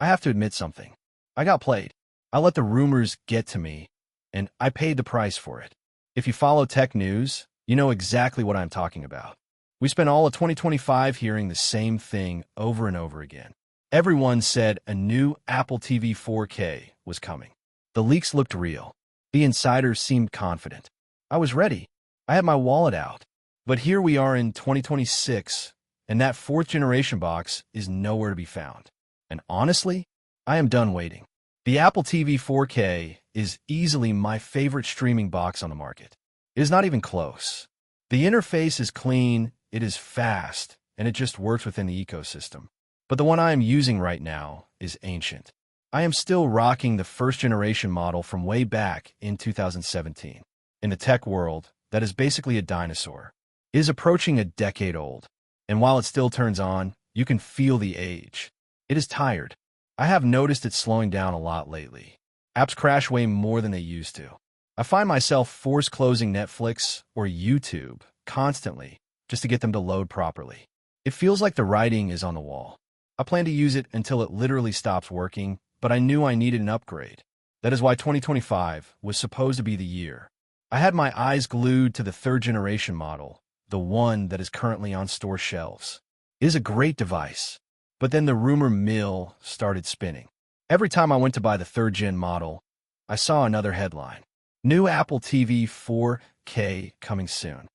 I have to admit something. I got played. I let the rumors get to me, and I paid the price for it. If you follow tech news, you know exactly what I'm talking about. We spent all of 2025 hearing the same thing over and over again. Everyone said a new Apple TV 4K was coming. The leaks looked real. The insiders seemed confident. I was ready. I had my wallet out. But here we are in 2026, and that fourth generation box is nowhere to be found. And honestly, I am done waiting. The Apple TV 4K is easily my favorite streaming box on the market. It is not even close. The interface is clean, it is fast, and it just works within the ecosystem. But the one I am using right now is ancient. I am still rocking the first generation model from way back in 2017. In the tech world, that is basically a dinosaur. It is approaching a decade old, and while it still turns on, you can feel the age. It is tired. I have noticed it slowing down a lot lately. Apps crash way more than they used to. I find myself force closing Netflix or YouTube constantly just to get them to load properly. It feels like the writing is on the wall. I plan to use it until it literally stops working, but I knew I needed an upgrade. That is why 2025 was supposed to be the year. I had my eyes glued to the third generation model, the one that is currently on store shelves. It is a great device, but then the rumor mill started spinning. Every time I went to buy the third gen model, I saw another headline. New Apple TV 4K coming soon.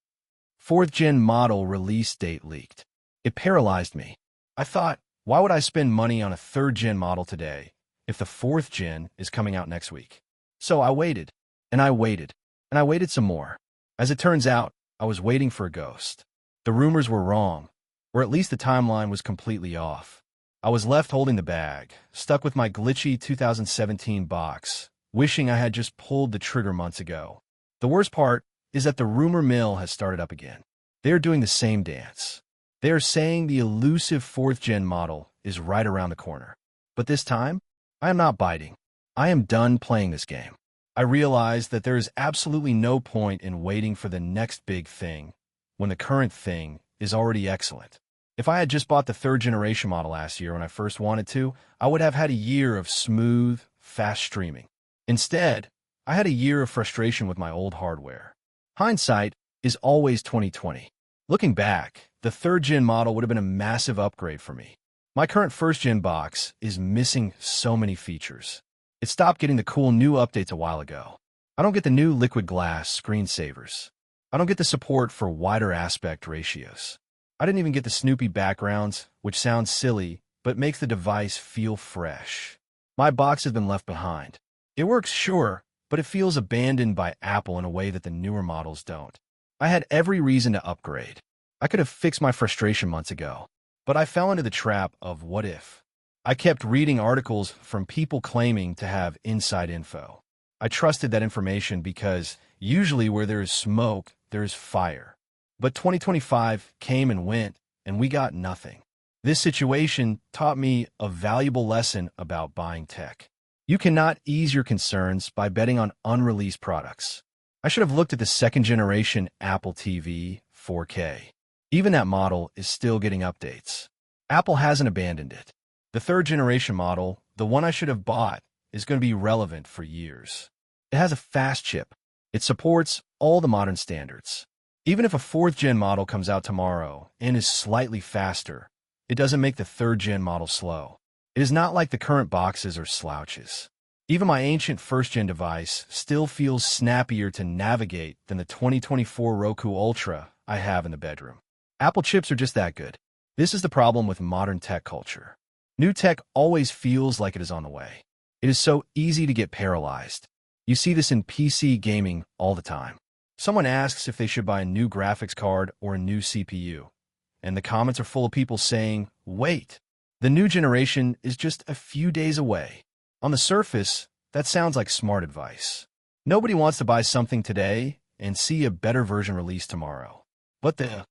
Fourth gen model release date leaked. It paralyzed me. I thought, why would I spend money on a third gen model today if the fourth gen is coming out next week? So I waited, and I waited, and I waited some more. As it turns out, I was waiting for a ghost. The rumors were wrong, or at least the timeline was completely off. I was left holding the bag, stuck with my glitchy 2017 box, wishing I had just pulled the trigger months ago. The worst part is that the rumor mill has started up again. They are doing the same dance. They are saying the elusive fourth-gen model is right around the corner. But this time, I am not biting. I am done playing this game. I realize that there is absolutely no point in waiting for the next big thing when the current thing is already excellent. If I had just bought the third-generation model last year when I first wanted to, I would have had a year of smooth, fast streaming. Instead, I had a year of frustration with my old hardware. Hindsight is always 2020. Looking back, the third-gen model would have been a massive upgrade for me. My current first-gen box is missing so many features. It stopped getting the cool new updates a while ago. I don't get the new liquid glass screensavers. I don't get the support for wider aspect ratios. I didn't even get the Snoopy backgrounds, which sounds silly, but makes the device feel fresh. My box has been left behind. It works, sure, but it feels abandoned by Apple in a way that the newer models don't. I had every reason to upgrade. I could have fixed my frustration months ago, but I fell into the trap of what if. I kept reading articles from people claiming to have inside info. I trusted that information because usually where there is smoke, there is fire. But 2025 came and went, and we got nothing. This situation taught me a valuable lesson about buying tech. You cannot ease your concerns by betting on unreleased products. I should have looked at the second-generation Apple TV 4K. Even that model is still getting updates. Apple hasn't abandoned it. The third-generation model, the one I should have bought, is going to be relevant for years. It has a fast chip. It supports all the modern standards. Even if a fourth-gen model comes out tomorrow and is slightly faster, it doesn't make the third-gen model slow. It is not like the current boxes are slouches. Even my ancient first-gen device still feels snappier to navigate than the 2024 Roku Ultra I have in the bedroom. Apple chips are just that good. This is the problem with modern tech culture. New tech always feels like it is on the way. It is so easy to get paralyzed. You see this in PC gaming all the time. Someone asks if they should buy a new graphics card or a new CPU, and the comments are full of people saying, wait, the new generation is just a few days away. On the surface, that sounds like smart advice. Nobody wants to buy something today and see a better version released tomorrow. But the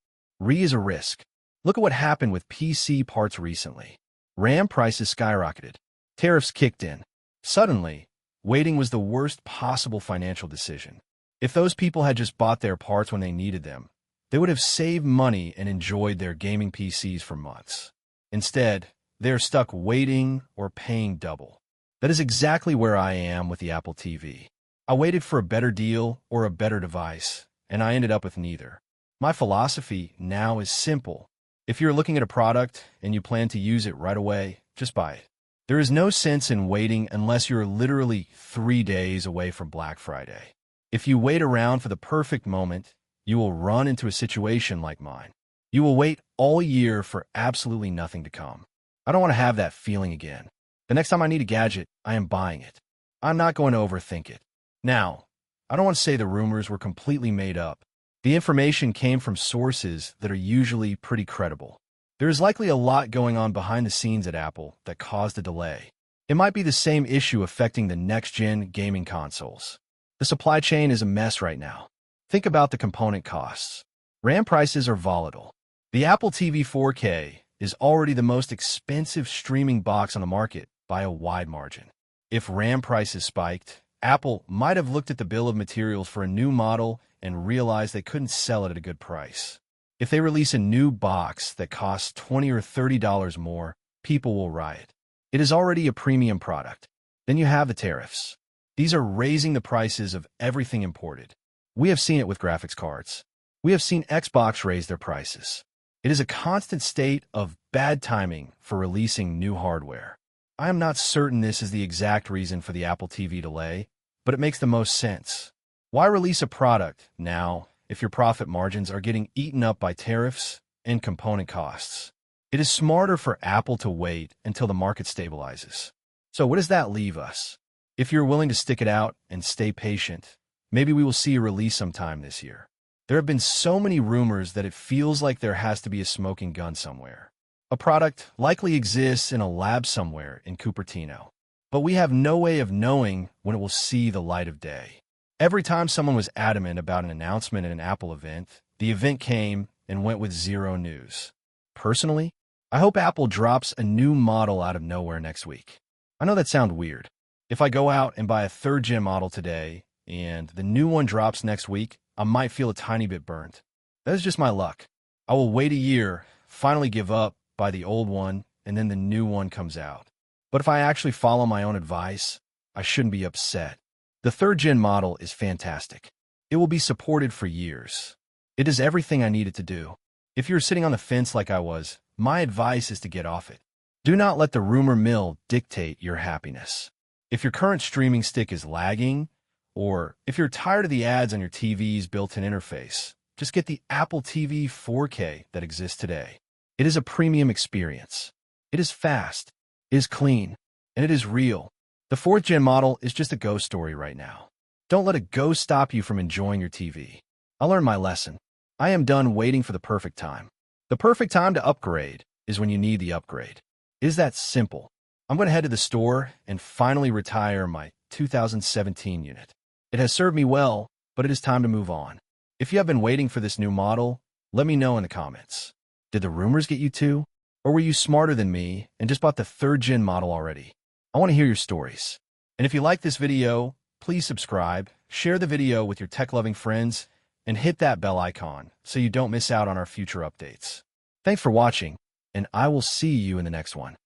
is a risk. Look at what happened with PC parts recently. RAM prices skyrocketed. Tariffs kicked in. Suddenly, waiting was the worst possible financial decision. If those people had just bought their parts when they needed them, they would have saved money and enjoyed their gaming PCs for months. Instead, They're stuck waiting or paying double. That is exactly where I am with the Apple TV. I waited for a better deal or a better device, and I ended up with neither. My philosophy now is simple. If you're looking at a product and you plan to use it right away, just buy it. There is no sense in waiting unless you're literally 3 days away from Black Friday. If you wait around for the perfect moment, you will run into a situation like mine. You will wait all year for absolutely nothing to come. I don't want to have that feeling again. The next time I need a gadget, I am buying it. I'm not going to overthink it. Now, I don't want to say the rumors were completely made up. The information came from sources that are usually pretty credible. There is likely a lot going on behind the scenes at Apple that caused the delay. It might be the same issue affecting the next-gen gaming consoles. The supply chain is a mess right now. Think about the component costs. RAM prices are volatile. The Apple TV 4K is already the most expensive streaming box on the market by a wide margin. If RAM prices spiked, Apple might have looked at the bill of materials for a new model and realized they couldn't sell it at a good price. If they release a new box that costs $20 or $30 more, people will riot. It is already a premium product. Then you have the tariffs. These are raising the prices of everything imported. We have seen it with graphics cards. We have seen Xbox raise their prices. It is a constant state of bad timing for releasing new hardware. I am not certain this is the exact reason for the Apple TV delay, but it makes the most sense. Why release a product now if your profit margins are getting eaten up by tariffs and component costs? It is smarter for Apple to wait until the market stabilizes. So what does that leave us? If you're willing to stick it out and stay patient, maybe we will see a release sometime this year. There have been so many rumors that it feels like there has to be a smoking gun somewhere. A product likely exists in a lab somewhere in Cupertino, but we have no way of knowing when it will see the light of day. Every time someone was adamant about an announcement at an Apple event, the event came and went with zero news. Personally, I hope Apple drops a new model out of nowhere next week. I know that sounds weird. If I go out and buy a third-gen model today and the new one drops next week, I might feel a tiny bit burnt. That is just my luck. I will wait a year, finally give up, buy the old one, and then the new one comes out. But if I actually follow my own advice, I shouldn't be upset. The third-gen model is fantastic. It will be supported for years. It does everything I need it to do. If you're sitting on the fence like I was, my advice is to get off it. Do not let the rumor mill dictate your happiness. If your current streaming stick is lagging, or if you're tired of the ads on your TV's built-in interface, just get the Apple TV 4K that exists today. It is a premium experience. It is fast, it is clean, and it is real. The 4th-gen model is just a ghost story right now. Don't let a ghost stop you from enjoying your TV. I learned my lesson. I am done waiting for the perfect time. The perfect time to upgrade is when you need the upgrade. It is that simple. I'm going to head to the store and finally retire my 2017 unit. It has served me well, but it is time to move on. If you have been waiting for this new model, let me know in the comments. Did the rumors get you too? Or were you smarter than me and just bought the 3rd-gen model already? I want to hear your stories. And if you like this video, please subscribe, share the video with your tech-loving friends, and hit that bell icon so you don't miss out on our future updates. Thanks for watching, and I will see you in the next one.